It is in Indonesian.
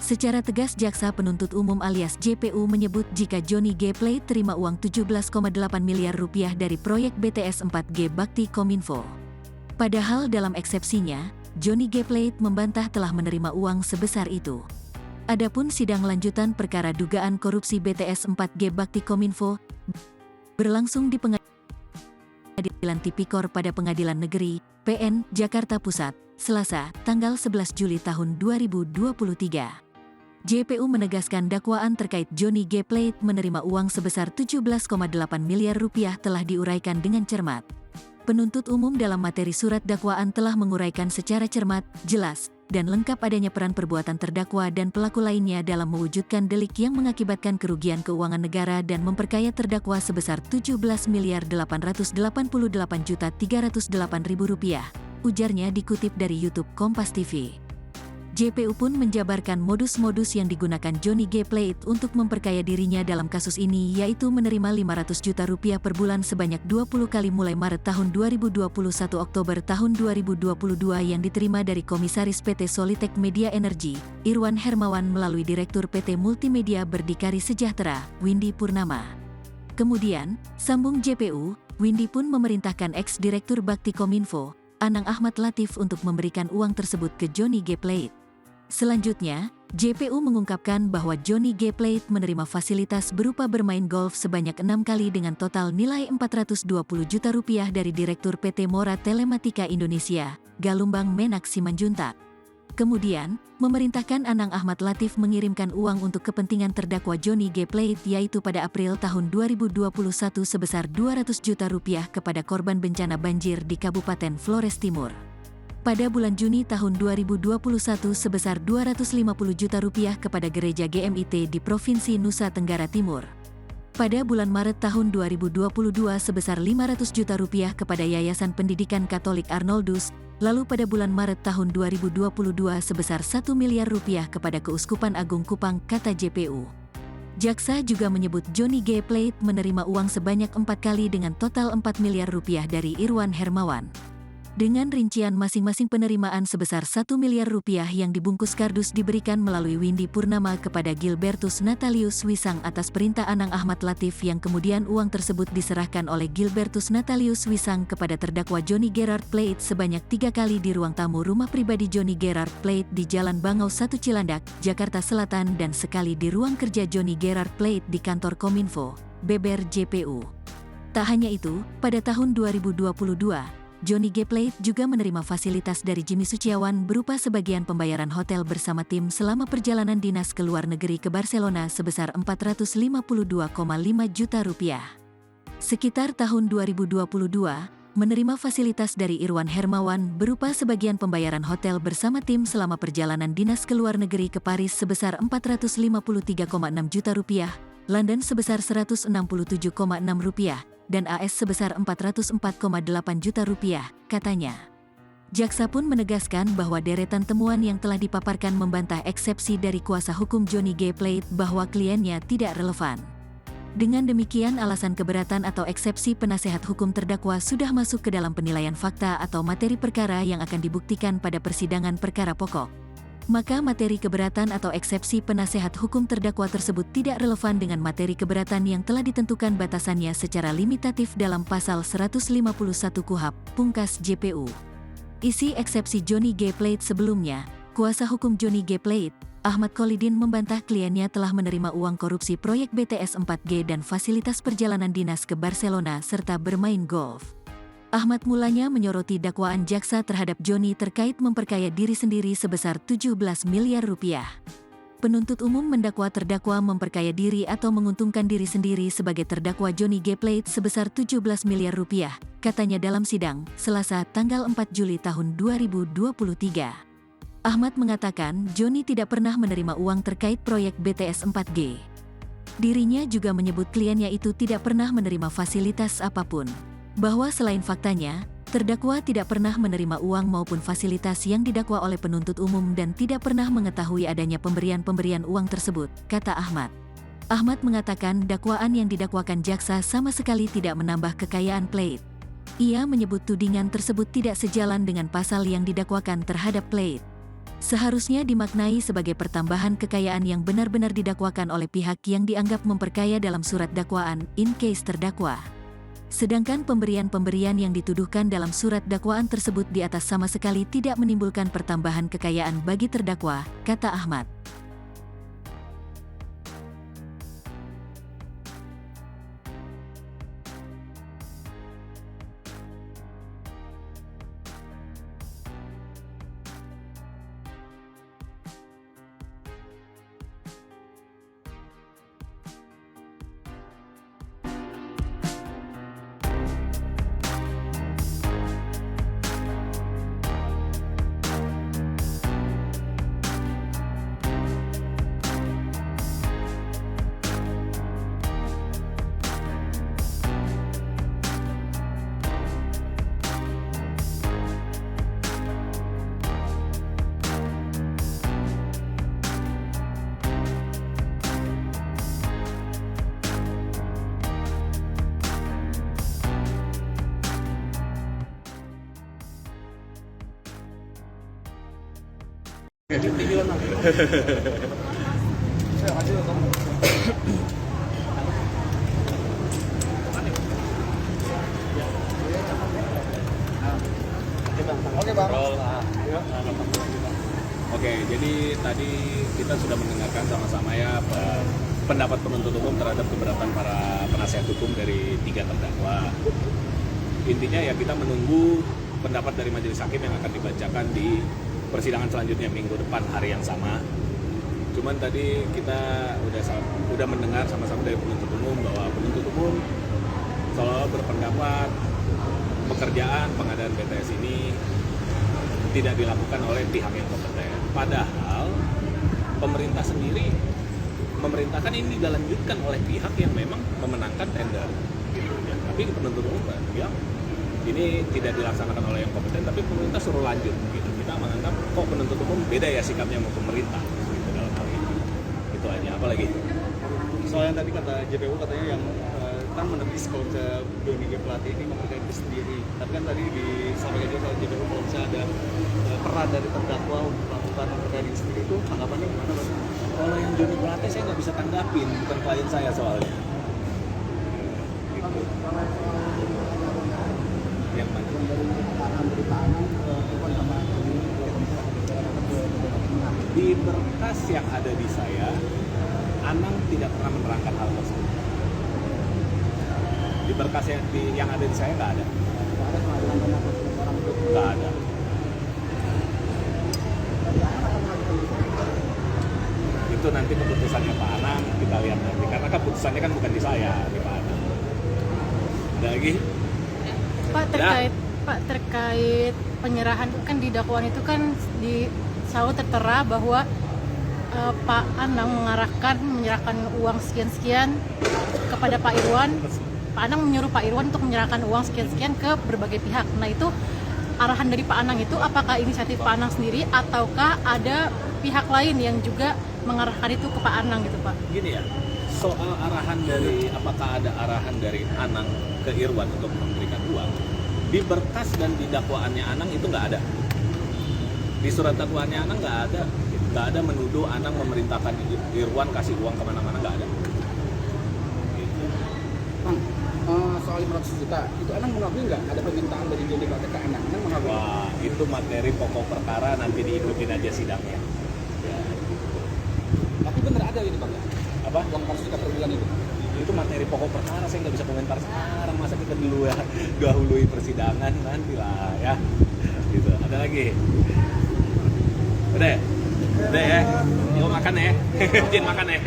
Secara tegas jaksa penuntut umum alias JPU menyebut jika Johnny G. Plate terima uang 17,8 miliar rupiah dari proyek BTS 4G Bakti Kominfo. Padahal dalam eksepsinya, Johnny G. Plate membantah telah menerima uang sebesar itu. Adapun sidang lanjutan perkara dugaan korupsi BTS 4G Bakti Kominfo berlangsung di Pengadilan Tipikor pada Pengadilan Negeri PN Jakarta Pusat, Selasa, tanggal 11 Juli tahun 2023. JPU menegaskan dakwaan terkait Johnny G. Plate menerima uang sebesar 17,8 miliar rupiah telah diuraikan dengan cermat. Penuntut umum dalam materi surat dakwaan telah menguraikan secara cermat, jelas, dan lengkap adanya peran perbuatan terdakwa dan pelaku lainnya dalam mewujudkan delik yang mengakibatkan kerugian keuangan negara dan memperkaya terdakwa sebesar 17.888.308.000 rupiah, ujarnya dikutip dari YouTube Kompas TV. JPU pun menjabarkan modus-modus yang digunakan Johnny G. Plate untuk memperkaya dirinya dalam kasus ini, yaitu menerima 500 juta rupiah per bulan sebanyak 20 kali mulai Maret tahun 2021 Oktober tahun 2022 yang diterima dari Komisaris PT Solitek Media Energi, Irwan Hermawan melalui Direktur PT Multimedia Berdikari Sejahtera, Windy Purnama. Kemudian, sambung JPU, Windy pun memerintahkan ex-Direktur Bakti Kominfo, Anang Ahmad Latif untuk memberikan uang tersebut ke Johnny G. Plate. Selanjutnya, JPU mengungkapkan bahwa Johnny G. Plate menerima fasilitas berupa bermain golf sebanyak 6 kali dengan total nilai 420 juta rupiah dari Direktur PT Mora Telematika Indonesia, Galumbang Menak Simanjuntak. Kemudian, memerintahkan Anang Ahmad Latif mengirimkan uang untuk kepentingan terdakwa Johnny G. Plate yaitu pada April tahun 2021 sebesar 200 juta rupiah kepada korban bencana banjir di Kabupaten Flores Timur. Pada bulan Juni tahun 2021 sebesar 250 juta rupiah kepada Gereja GMIT di Provinsi Nusa Tenggara Timur. Pada bulan Maret tahun 2022 sebesar 500 juta rupiah kepada Yayasan Pendidikan Katolik Arnoldus, lalu pada bulan Maret tahun 2022 sebesar 1 miliar rupiah kepada Keuskupan Agung Kupang, kata JPU. Jaksa juga menyebut Johnny G. Plate menerima uang sebanyak 4 kali dengan total 4 miliar rupiah dari Irwan Hermawan. Dengan rincian masing-masing penerimaan sebesar 1 miliar rupiah yang dibungkus kardus diberikan melalui Windy Purnama kepada Gilbertus Natalius Wisang atas perintah Anang Ahmad Latif yang kemudian uang tersebut diserahkan oleh Gilbertus Natalius Wisang kepada terdakwa Johnny Gerard Plate sebanyak 3 kali di ruang tamu rumah pribadi Johnny Gerard Plate di Jalan Bangau 1 Cilandak, Jakarta Selatan dan sekali di ruang kerja Johnny Gerard Plate di kantor Kominfo, Beber JPU. Tak hanya itu, pada tahun 2022, Johnny G. Plate juga menerima fasilitas dari Jimmy Suciawan berupa sebagian pembayaran hotel bersama tim selama perjalanan dinas ke luar negeri ke Barcelona sebesar 452,5 juta rupiah. Sekitar tahun 2022, menerima fasilitas dari Irwan Hermawan berupa sebagian pembayaran hotel bersama tim selama perjalanan dinas ke luar negeri ke Paris sebesar 453,6 juta rupiah, London sebesar 167,6 rupiah, dan AS sebesar 404,8 juta rupiah, katanya. Jaksa pun menegaskan bahwa deretan temuan yang telah dipaparkan membantah eksepsi dari kuasa hukum Johnny G. Plate bahwa kliennya tidak relevan. Dengan demikian alasan keberatan atau eksepsi penasehat hukum terdakwa sudah masuk ke dalam penilaian fakta atau materi perkara yang akan dibuktikan pada persidangan perkara pokok. Maka materi keberatan atau eksepsi penasehat hukum terdakwa tersebut tidak relevan dengan materi keberatan yang telah ditentukan batasannya secara limitatif dalam pasal 151 KUHP, pungkas JPU. Isi eksepsi Johnny G. Plate sebelumnya, kuasa hukum Johnny G. Plate, Ahmad Kholidin membantah kliennya telah menerima uang korupsi proyek BTS 4G dan fasilitas perjalanan dinas ke Barcelona serta bermain golf. Ahmad mulanya menyoroti dakwaan jaksa terhadap Johnny terkait memperkaya diri sendiri sebesar 17 miliar rupiah. Penuntut umum mendakwa terdakwa memperkaya diri atau menguntungkan diri sendiri sebagai terdakwa Johnny G. Plate sebesar 17 miliar rupiah, katanya dalam sidang, Selasa tanggal 4 Juli tahun 2023. Ahmad mengatakan Johnny tidak pernah menerima uang terkait proyek BTS 4G. Dirinya juga menyebut kliennya itu tidak pernah menerima fasilitas apapun. Bahwa selain faktanya, terdakwa tidak pernah menerima uang maupun fasilitas yang didakwa oleh penuntut umum dan tidak pernah mengetahui adanya pemberian-pemberian uang tersebut, kata Ahmad. Ahmad mengatakan dakwaan yang didakwakan jaksa sama sekali tidak menambah kekayaan Plate. Ia menyebut tudingan tersebut tidak sejalan dengan pasal yang didakwakan terhadap Plate. Seharusnya dimaknai sebagai pertambahan kekayaan yang benar-benar didakwakan oleh pihak yang dianggap memperkaya dalam surat dakwaan, in case terdakwa. Sedangkan pemberian-pemberian yang dituduhkan dalam surat dakwaan tersebut di atas sama sekali tidak menimbulkan pertambahan kekayaan bagi terdakwa, kata Ahmad. Oke, jadi tadi kita sudah mendengarkan sama-sama ya pendapat penuntut umum terhadap keberatan para penasihat hukum dari 3 terdakwa. Intinya ya kita menunggu pendapat dari majelis hakim yang akan dibacakan di persidangan selanjutnya minggu depan hari yang sama. Cuman tadi kita udah mendengar sama-sama dari penuntut umum bahwa penuntut umum seolah berpendapat pekerjaan pengadaan BTS ini tidak dilakukan oleh pihak yang kompeten. Padahal pemerintah sendiri memerintahkan ini dilanjutkan oleh pihak yang memang memenangkan tender. Gitu. Ya. Tapi penuntut umum bilang ini tidak dilaksanakan oleh yang kompeten, tapi pemerintah suruh lanjut. Gitu. Kita menganggap kok penuntut umum beda ya sikapnya sama pemerintah. Gitu, dalam hal ini. Itu aja. Apalagi? Soal yang tadi kata JPU katanya yang kan menepis kalau ke Johnny G. Plate ini memperkaya itu sendiri. Tapi kan tadi disampaikan juga soal JPU kalau misalnya ada peran dari terdakwa untuk melakukan memperkaya diri sendiri itu tanggapannya gimana Pak? Kalau yang Johnny Plate saya nggak bisa tanggapin, bukan klien saya soalnya. Gitu. Yang mana? Di berkas yang ada di saya, Anang tidak pernah menerangkan hal tersebut. Di berkas yang ada di saya nggak ada. Nggak ada. Itu nanti keputusannya Pak Anang, kita lihat nanti. Karena keputusannya kan bukan di saya, di Pak Anang. Ada lagi? Pak, terkait penyerahan kan di dakwaan itu kan selalu tertera bahwa Pak Anang menyerahkan uang sekian-sekian kepada Pak Irwan. Pak Anang menyuruh Pak Irwan untuk menyerahkan uang sekian-sekian ke berbagai pihak. Nah itu arahan dari Pak Anang itu apakah inisiatif Pak Anang sendiri ataukah ada pihak lain yang juga mengarahkan itu ke Pak Anang gitu Pak? Gini ya, soal arahan dari apakah ada arahan dari Anang ke Irwan untuk memberikan uang, di berkas dan di dakwaannya Anang itu nggak ada. Di surat dakwaannya Anang nggak ada menuduh Anang memerintahkan Irwan kasih uang kemana-mana, nggak ada. Gitu. Soal 500 juta, itu Anang mengakui nggak ada permintaan dari Johnny Plate ke Anang? Anang mengakui? Wah, itu materi pokok perkara, nanti diikutin aja sidangnya. Ya. Tapi bener ada gitu Bang ya? Apa? Uang 400 juta per bulan itu? Itu materi pokok perkara, saya nggak bisa komentar sekarang. Masa kita dulu ya dahului persidangan, nanti lah ya. Gitu. Ada lagi? Udah ya? Udah ya? Yuk makan ya? Jin makan ya?